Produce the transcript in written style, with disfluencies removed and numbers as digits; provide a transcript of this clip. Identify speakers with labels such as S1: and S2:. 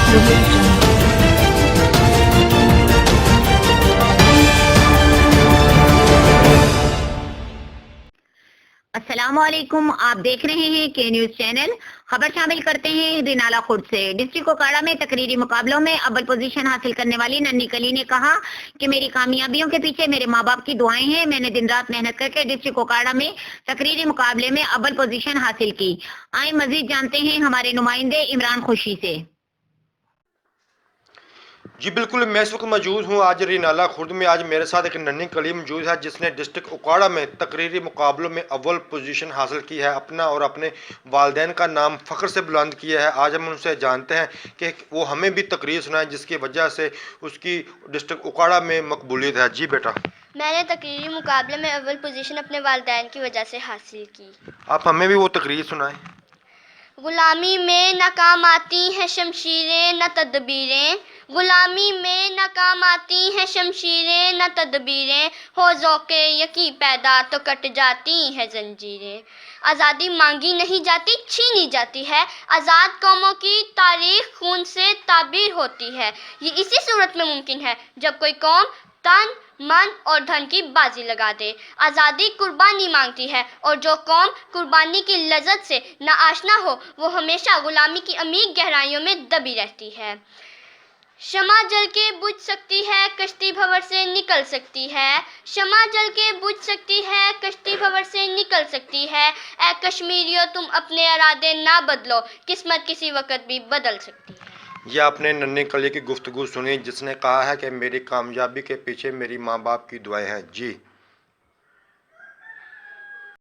S1: audio jungle.
S2: अस्सलामुअलैकुम, आप देख रहे हैं के न्यूज चैनल। खबर शामिल करते हैं रिनाला खुर्द से। डिस्ट्रिक्ट ओकाड़ा में तकरीरी मुकाबलों में अव्वल पोजीशन हासिल करने वाली नन्ही कली ने कहा कि मेरी कामयाबियों के पीछे मेरे माँ बाप की दुआएं हैं। मैंने दिन रात मेहनत करके डिस्ट्रिक्ट ओकाड़ा में तकरीरी मुकाबले में अव्वल पोजीशन हासिल की। आए मजीद जानते हैं हमारे नुमाइंदे इमरान खुशी से।
S3: जी बिल्कुल, मैं इस वक्त मौजूद हूँ आज रिनाला खुर्द में। आज मेरे साथ एक नन्ही कली मौजूद है जिसने डिस्ट्रिक्ट ओकाड़ा में तकरीरी मुकाबलों में अव्वल पोजीशन हासिल की है। अपना और अपने वालदैन का नाम फ़ख्र से बुलंद किया है। आज हम उनसे जानते हैं कि वो हमें भी तकरीर सुनाए जिसकी वजह से उसकी डिस्ट्रिक्ट ओकाड़ा में मकबूलियत है। जी बेटा,
S4: मैंने तकरीरी मुकाबले में अव्वल पोजीशन अपने वालिदैन की वजह से हासिल की।
S3: आप हमें भी वो तकरीर सुनाएं।
S4: गुलामी में नाकाम आती हैं शमशीरें न तदबीरें, गुलामी में नाकाम आती हैं शमशीरें न तदबीरें, हो ज़ौक़े यकी पैदा तो कट जाती हैं जंजीरें। आज़ादी मांगी नहीं जाती, छीनी जाती है। आज़ाद कौमों की तारीख़ खून से ताबीर होती है। ये इसी सूरत में मुमकिन है जब कोई कौम तन मन और धन की बाजी लगा दे। आज़ादी कुर्बानी मांगती है और जो कौम कुर्बानी की लज्जत से नाआशना हो वो हमेशा गुलामी की अमीर गहराइयों में दबी रहती है। शमा जल के बुझ सकती है, कश्ती भंवर से निकल सकती है। शमा जल के बुझ सकती है, कश्ती भंवर से निकल सकती है। ऐ कश्मीरियों तुम अपने इरादे ना बदलो, किस्मत किसी वक्त भी बदल सकती है।
S3: यह आपने नन्ही कली की गुफ्तगू सुनी जिसने कहा है कि मेरी कामयाबी के पीछे मेरी माँ बाप की दुआएं हैं। जी